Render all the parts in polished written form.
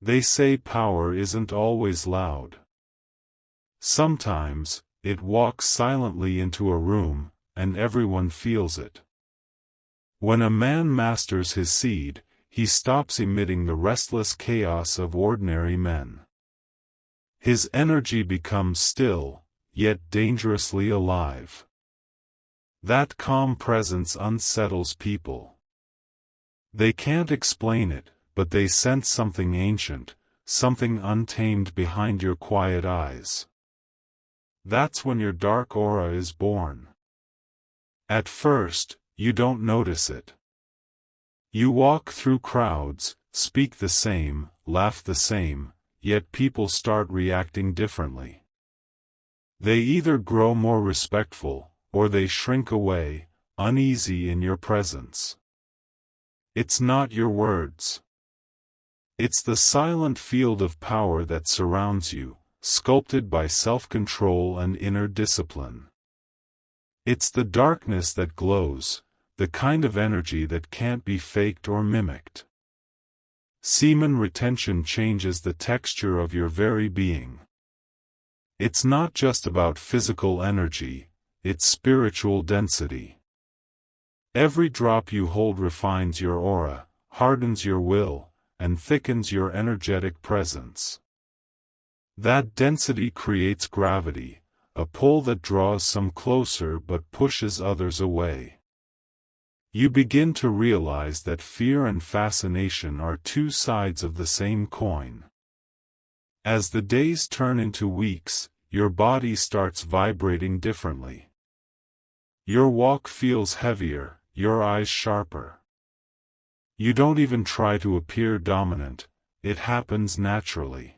They say power isn't always loud. Sometimes, it walks silently into a room, and everyone feels it. When a man masters his seed, he stops emitting the restless chaos of ordinary men. His energy becomes still, yet dangerously alive. That calm presence unsettles people. They can't explain it, but they sense something ancient, something untamed behind your quiet eyes. That's when your dark aura is born. At first, you don't notice it. You walk through crowds, speak the same, laugh the same, yet people start reacting differently. They either grow more respectful, or they shrink away, uneasy in your presence. It's not your words. It's the silent field of power that surrounds you, sculpted by self-control and inner discipline. It's the darkness that glows, the kind of energy that can't be faked or mimicked. Semen retention changes the texture of your very being. It's not just about physical energy, it's spiritual density. Every drop you hold refines your aura, hardens your will, and thickens your energetic presence. That density creates gravity, a pull that draws some closer but pushes others away. You begin to realize that fear and fascination are two sides of the same coin. As the days turn into weeks, your body starts vibrating differently. Your walk feels heavier, your eyes sharper. You don't even try to appear dominant, it happens naturally.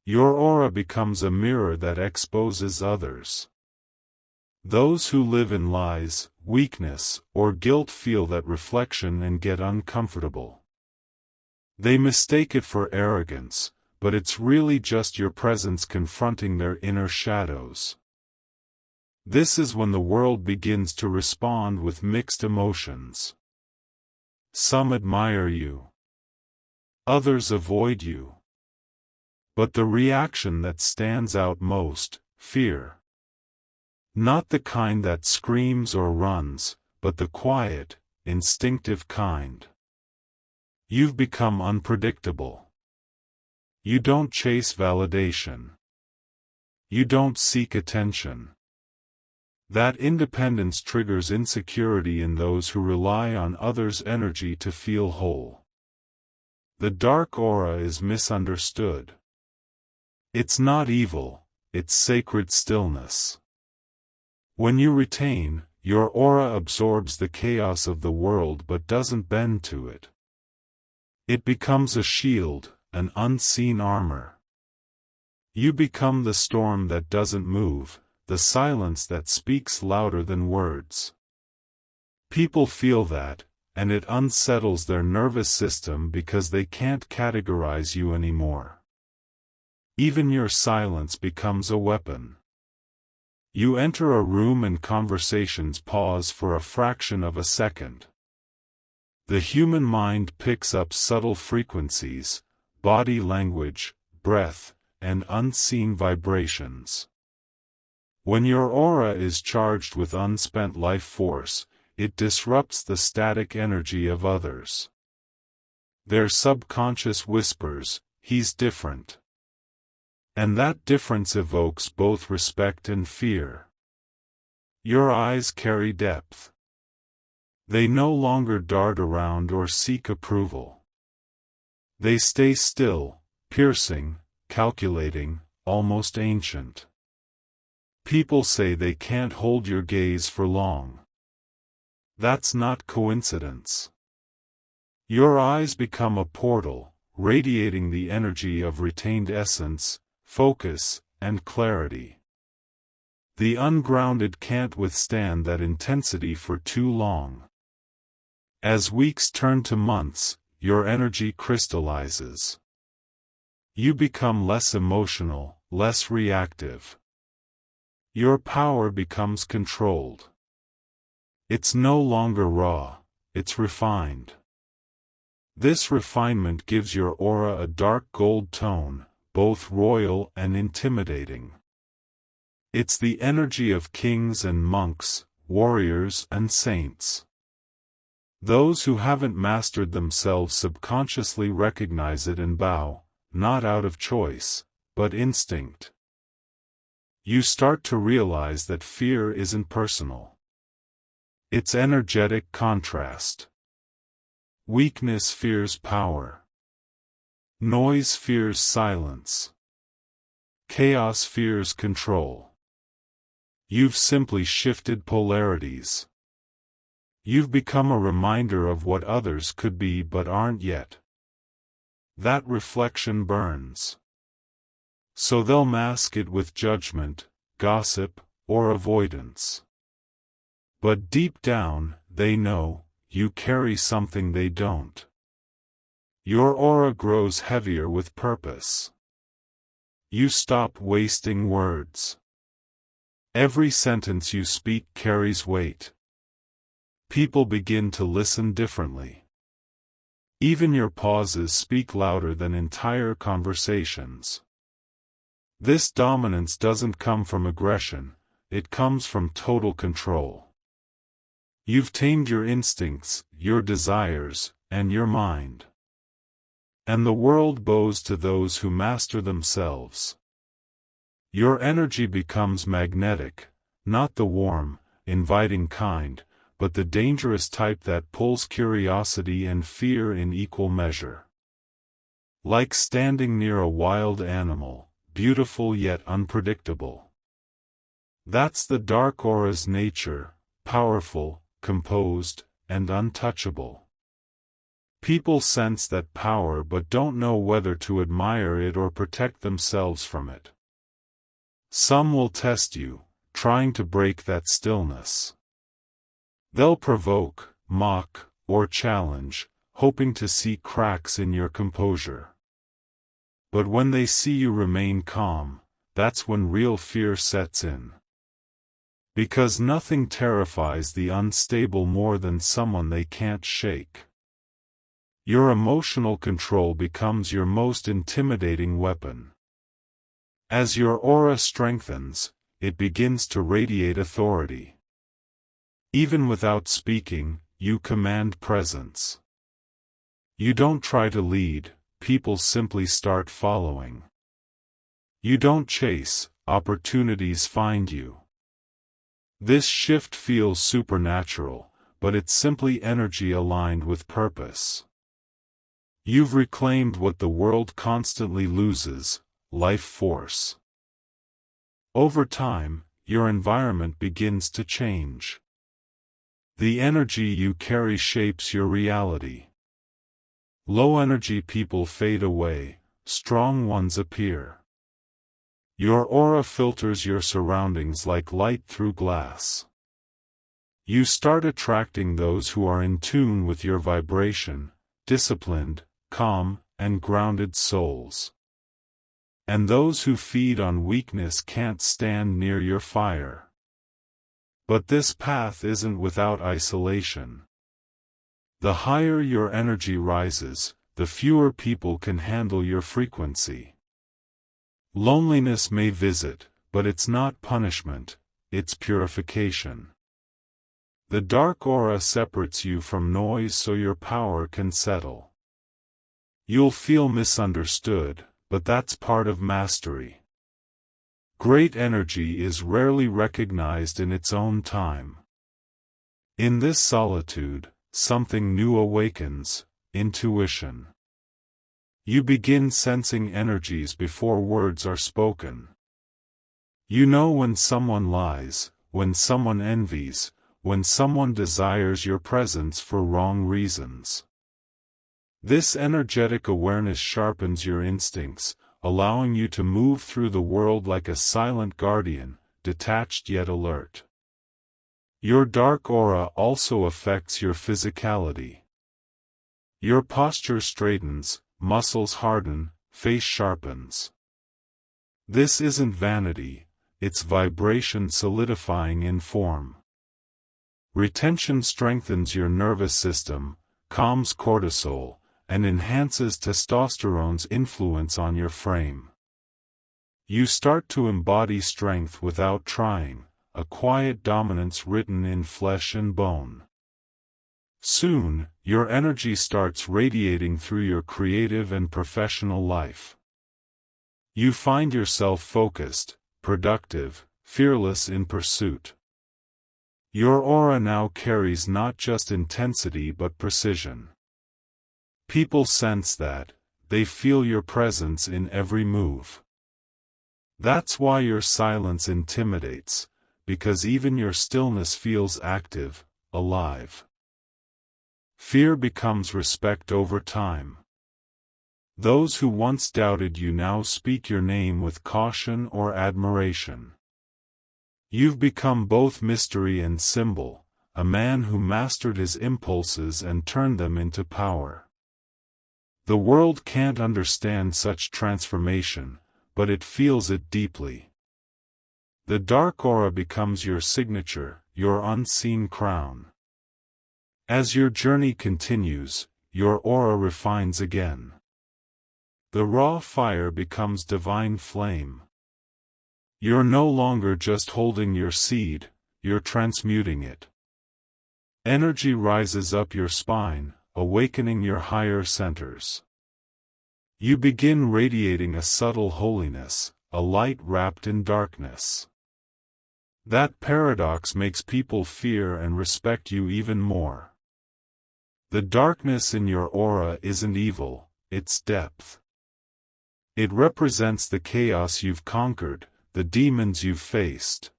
Your aura becomes a mirror that exposes others. Those who live in lies, weakness, or guilt feel that reflection and get uncomfortable. They mistake it for arrogance, but it's really just your presence confronting their inner shadows. This is when the world begins to respond with mixed emotions. Some admire you. Others avoid you. But the reaction that stands out most, fear. Not the kind that screams or runs, but the quiet, instinctive kind. You've become unpredictable. You don't chase validation. You don't seek attention. That independence triggers insecurity in those who rely on others' energy to feel whole. The dark aura is misunderstood. It's not evil, it's sacred stillness. When you retain, your aura absorbs the chaos of the world but doesn't bend to it. It becomes a shield, an unseen armor. You become the storm that doesn't move, the silence that speaks louder than words. People feel that, and it unsettles their nervous system because they can't categorize you anymore. Even your silence becomes a weapon. You enter a room and conversations pause for a fraction of a second. The human mind picks up subtle frequencies, body language, breath, and unseen vibrations. When your aura is charged with unspent life force, it disrupts the static energy of others. Their subconscious whispers, "He's different." And that difference evokes both respect and fear. Your eyes carry depth. They no longer dart around or seek approval. They stay still, piercing, calculating, almost ancient. People say they can't hold your gaze for long. That's not coincidence. Your eyes become a portal, radiating the energy of retained essence, focus, and clarity. The ungrounded can't withstand that intensity for too long. As weeks turn to months, your energy crystallizes. You become less emotional, less reactive. Your power becomes controlled. It's no longer raw, it's refined. This refinement gives your aura a dark gold tone, both royal and intimidating. It's the energy of kings and monks, warriors and saints. Those who haven't mastered themselves subconsciously recognize it and bow, not out of choice, but instinct. You start to realize that fear isn't personal. It's energetic contrast. Weakness fears power. Noise fears silence. Chaos fears control. You've simply shifted polarities. You've become a reminder of what others could be but aren't yet. That reflection burns. So they'll mask it with judgment, gossip, or avoidance. But deep down, they know, you carry something they don't. Your aura grows heavier with purpose. You stop wasting words. Every sentence you speak carries weight. People begin to listen differently. Even your pauses speak louder than entire conversations. This dominance doesn't come from aggression, it comes from total control. You've tamed your instincts, your desires, and your mind. And the world bows to those who master themselves. Your energy becomes magnetic, not the warm, inviting kind, but the dangerous type that pulls curiosity and fear in equal measure. Like standing near a wild animal, beautiful yet unpredictable. That's the dark aura's nature, powerful, composed, and untouchable. People sense that power but don't know whether to admire it or protect themselves from it. Some will test you, trying to break that stillness. They'll provoke, mock, or challenge, hoping to see cracks in your composure. But when they see you remain calm, that's when real fear sets in. Because nothing terrifies the unstable more than someone they can't shake. Your emotional control becomes your most intimidating weapon. As your aura strengthens, it begins to radiate authority. Even without speaking, you command presence. You don't try to lead, people simply start following. You don't chase, opportunities find you. This shift feels supernatural, but it's simply energy aligned with purpose. You've reclaimed what the world constantly loses, life force. Over time, your environment begins to change. The energy you carry shapes your reality. Low-energy people fade away, strong ones appear. Your aura filters your surroundings like light through glass. You start attracting those who are in tune with your vibration, disciplined, calm, and grounded souls. And those who feed on weakness can't stand near your fire. But this path isn't without isolation. The higher your energy rises, the fewer people can handle your frequency. Loneliness may visit, but it's not punishment, it's purification. The dark aura separates you from noise so your power can settle. You'll feel misunderstood, but that's part of mastery. Great energy is rarely recognized in its own time. In this solitude, something new awakens, intuition. You begin sensing energies before words are spoken. You know when someone lies, when someone envies, when someone desires your presence for wrong reasons. This energetic awareness sharpens your instincts, allowing you to move through the world like a silent guardian, detached yet alert. Your dark aura also affects your physicality. Your posture straightens, muscles harden, face sharpens. This isn't vanity, it's vibration solidifying in form. Retention strengthens your nervous system, calms cortisol, and enhances testosterone's influence on your frame. You start to embody strength without trying, a quiet dominance written in flesh and bone. Soon, your energy starts radiating through your creative and professional life. You find yourself focused, productive, fearless in pursuit. Your aura now carries not just intensity but precision. People sense that, they feel your presence in every move. That's why your silence intimidates, because even your stillness feels active, alive. Fear becomes respect over time. Those who once doubted you now speak your name with caution or admiration. You've become both mystery and symbol, a man who mastered his impulses and turned them into power. The world can't understand such transformation, but it feels it deeply. The dark aura becomes your signature, your unseen crown. As your journey continues, your aura refines again. The raw fire becomes divine flame. You're no longer just holding your seed, you're transmuting it. Energy rises up your spine, awakening your higher centers. You begin radiating a subtle holiness, a light wrapped in darkness. That paradox makes people fear and respect you even more. The darkness in your aura isn't evil, it's depth. It represents the chaos you've conquered, the demons you've faced.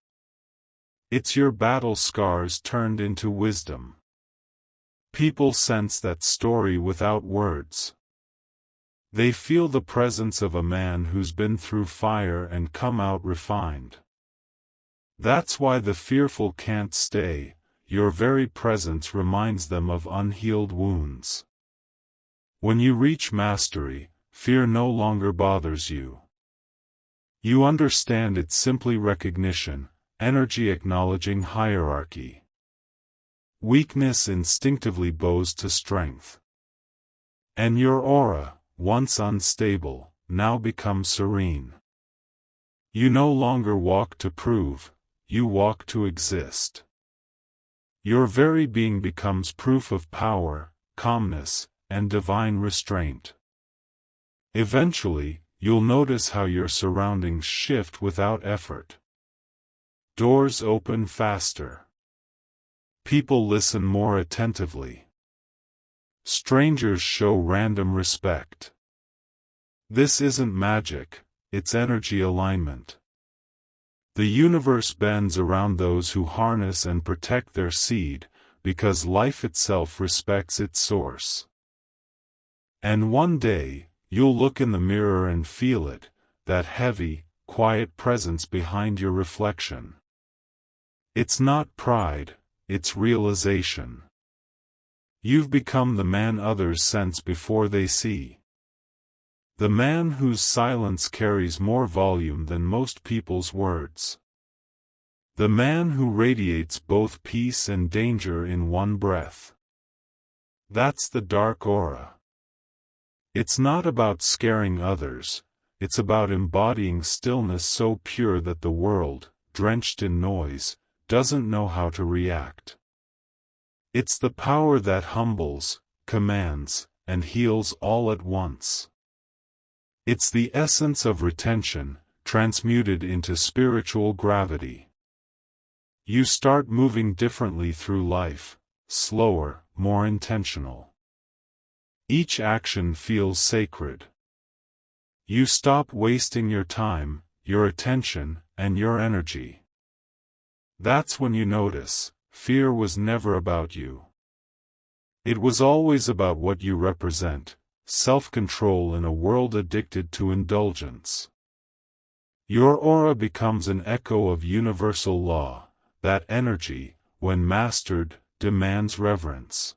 It's your battle scars turned into wisdom. People sense that story without words. They feel the presence of a man who's been through fire and come out refined. That's why the fearful can't stay, your very presence reminds them of unhealed wounds. When you reach mastery, fear no longer bothers you. You understand it's simply recognition, energy acknowledging hierarchy. Weakness instinctively bows to strength. And your aura, once unstable, now becomes serene. You no longer walk to prove, you walk to exist. Your very being becomes proof of power, calmness, and divine restraint. Eventually, you'll notice how your surroundings shift without effort. Doors open faster. People listen more attentively. Strangers show random respect. This isn't magic, it's energy alignment. The universe bends around those who harness and protect their seed, because life itself respects its source. And one day, you'll look in the mirror and feel it, that heavy, quiet presence behind your reflection. It's not pride, it's realization. You've become the man others sense before they see. The man whose silence carries more volume than most people's words. The man who radiates both peace and danger in one breath. That's the dark aura. It's not about scaring others, it's about embodying stillness so pure that the world, drenched in noise, doesn't know how to react. It's the power that humbles, commands, and heals all at once. It's the essence of retention, transmuted into spiritual gravity. You start moving differently through life, slower, more intentional. Each action feels sacred. You stop wasting your time, your attention, and your energy. That's when you notice, fear was never about you. It was always about what you represent, self-control in a world addicted to indulgence. Your aura becomes an echo of universal law, that energy, when mastered, demands reverence.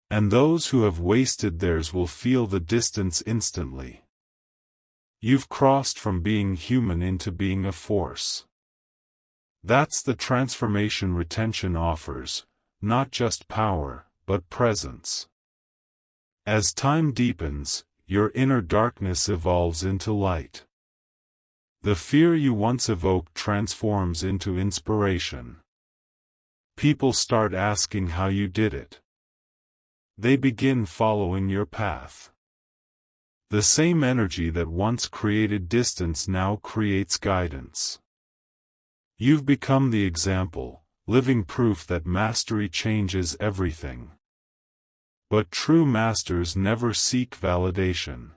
And those who have wasted theirs will feel the distance instantly. You've crossed from being human into being a force. That's the transformation retention offers, not just power, but presence. As time deepens, your inner darkness evolves into light. The fear you once evoked transforms into inspiration. People start asking how you did it. They begin following your path. The same energy that once created distance now creates guidance. You've become the example, living proof that mastery changes everything. But true masters never seek validation.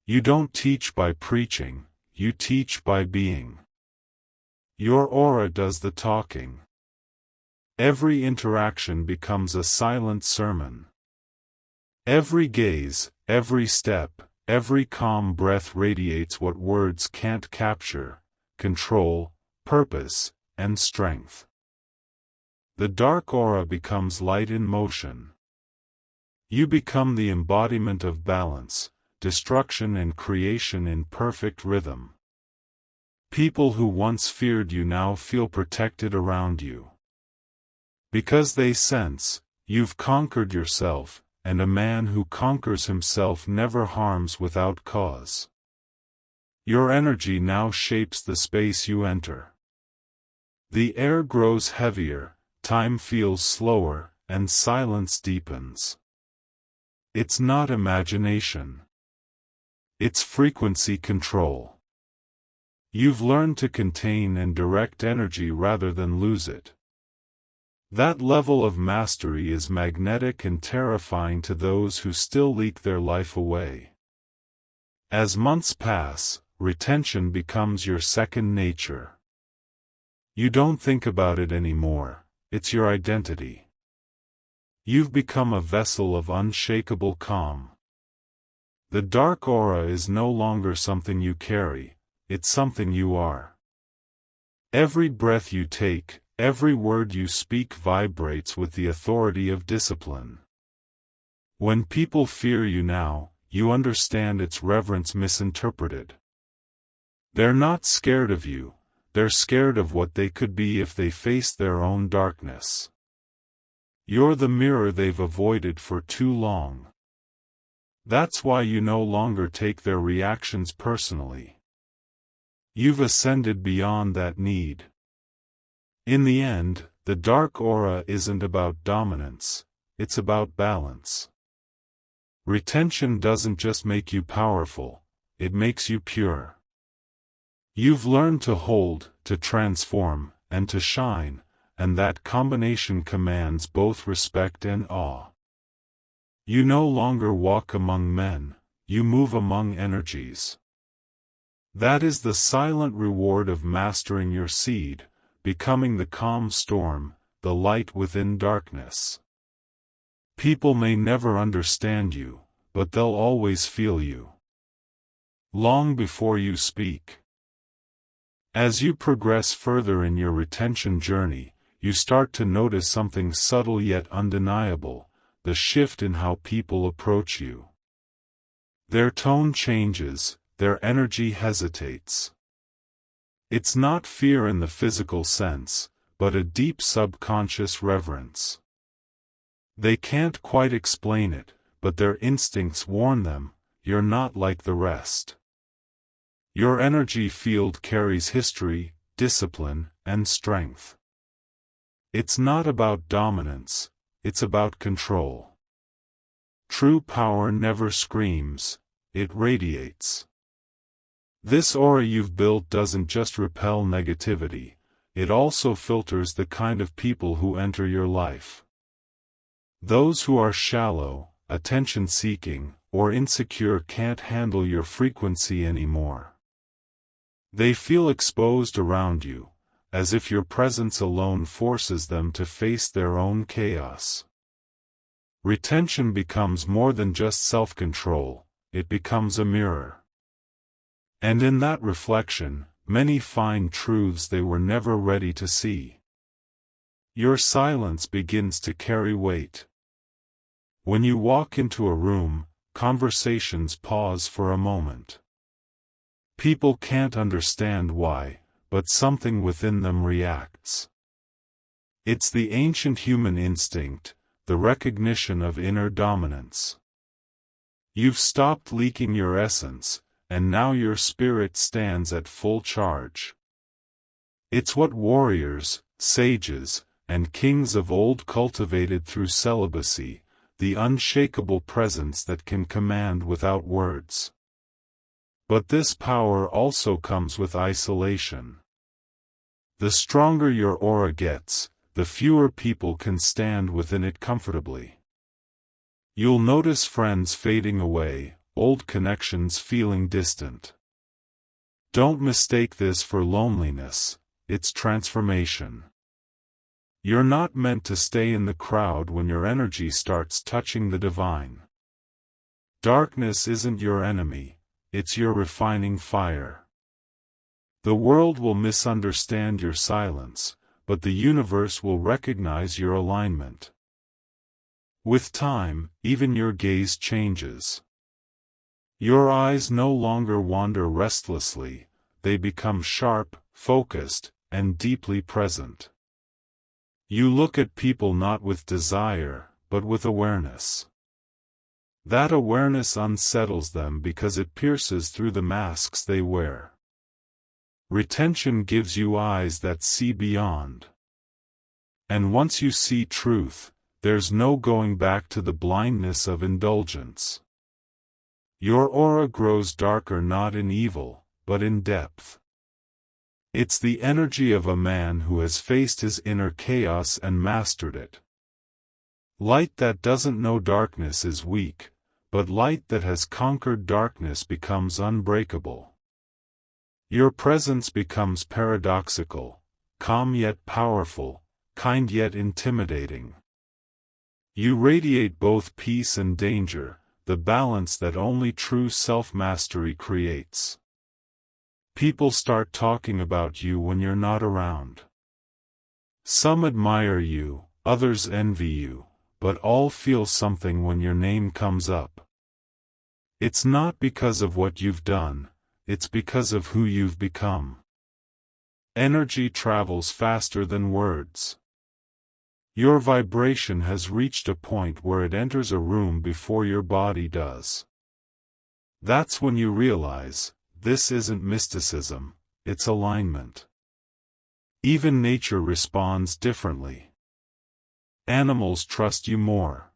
You don't teach by preaching, you teach by being. Your aura does the talking. Every interaction becomes a silent sermon. Every gaze, every step, every calm breath radiates what words can't capture: control, purpose, and strength. The dark aura becomes light in motion. You become the embodiment of balance, destruction and creation in perfect rhythm. People who once feared you now feel protected around you. Because they sense, you've conquered yourself, and a man who conquers himself never harms without cause. Your energy now shapes the space you enter. The air grows heavier, time feels slower, and silence deepens. It's not imagination. It's frequency control. You've learned to contain and direct energy rather than lose it. That level of mastery is magnetic and terrifying to those who still leak their life away. As months pass, retention becomes your second nature. You don't think about it anymore, it's your identity. You've become a vessel of unshakable calm. The dark aura is no longer something you carry, it's something you are. Every breath you take, every word you speak vibrates with the authority of discipline. When people fear you now, you understand its reverence misinterpreted. They're not scared of you, they're scared of what they could be if they faced their own darkness. You're the mirror they've avoided for too long. That's why you no longer take their reactions personally. You've ascended beyond that need. In the end, the dark aura isn't about dominance, it's about balance. Retention doesn't just make you powerful, it makes you pure. You've learned to hold, to transform, and to shine, and that combination commands both respect and awe. You no longer walk among men, you move among energies. That is the silent reward of mastering your seed, becoming the calm storm, the light within darkness. People may never understand you, but they'll always feel you. Long before you speak. As you progress further in your retention journey, you start to notice something subtle yet undeniable: the shift in how people approach you. Their tone changes, their energy hesitates. It's not fear in the physical sense, but a deep subconscious reverence. They can't quite explain it, but their instincts warn them, you're not like the rest. Your energy field carries history, discipline, and strength. It's not about dominance, it's about control. True power never screams, it radiates. This aura you've built doesn't just repel negativity, it also filters the kind of people who enter your life. Those who are shallow, attention-seeking, or insecure can't handle your frequency anymore. They feel exposed around you, as if your presence alone forces them to face their own chaos. Retention becomes more than just self-control, it becomes a mirror. And in that reflection, many find truths they were never ready to see. Your silence begins to carry weight. When you walk into a room, conversations pause for a moment. People can't understand why, but something within them reacts. It's the ancient human instinct, the recognition of inner dominance. You've stopped leaking your essence, and now your spirit stands at full charge. It's what warriors, sages, and kings of old cultivated through celibacy, the unshakable presence that can command without words. But this power also comes with isolation. The stronger your aura gets, the fewer people can stand within it comfortably. You'll notice friends fading away, old connections feeling distant. Don't mistake this for loneliness, it's transformation. You're not meant to stay in the crowd when your energy starts touching the divine. Darkness isn't your enemy, it's your refining fire. The world will misunderstand your silence, but the universe will recognize your alignment. With time, even your gaze changes. Your eyes no longer wander restlessly, they become sharp, focused, and deeply present. You look at people not with desire, but with awareness. That awareness unsettles them because it pierces through the masks they wear. Retention gives you eyes that see beyond. And once you see truth, there's no going back to the blindness of indulgence. Your aura grows darker not in evil, but in depth. It's the energy of a man who has faced his inner chaos and mastered it. Light that doesn't know darkness is weak, but light that has conquered darkness becomes unbreakable. Your presence becomes paradoxical, calm yet powerful, kind yet intimidating. You radiate both peace and danger, the balance that only true self-mastery creates. People start talking about you when you're not around. Some admire you, others envy you, but all feel something when your name comes up. It's not because of what you've done, it's because of who you've become. Energy travels faster than words. Your vibration has reached a point where it enters a room before your body does. That's when you realize, this isn't mysticism, it's alignment. Even nature responds differently. Animals trust you more.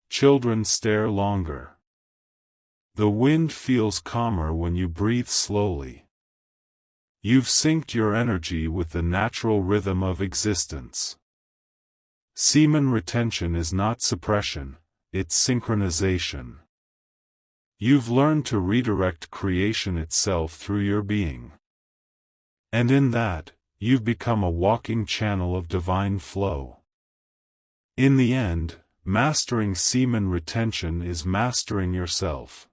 Children stare longer. The wind feels calmer when you breathe slowly. You've synced your energy with the natural rhythm of existence. Semen retention is not suppression, it's synchronization. You've learned to redirect creation itself through your being. And in that, you've become a walking channel of divine flow. In the end, mastering semen retention is mastering yourself.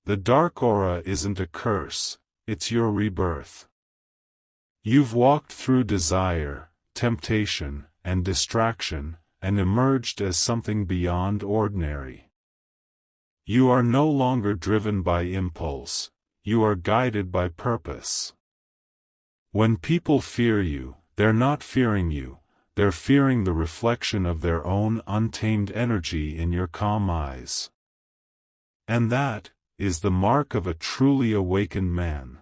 The dark aura isn't a curse, it's your rebirth. You've walked through desire, temptation, and distraction, and emerged as something beyond ordinary. You are no longer driven by impulse, you are guided by purpose. When people fear you, they're not fearing you, they're fearing the reflection of their own untamed energy in your calm eyes. And that is the mark of a truly awakened man.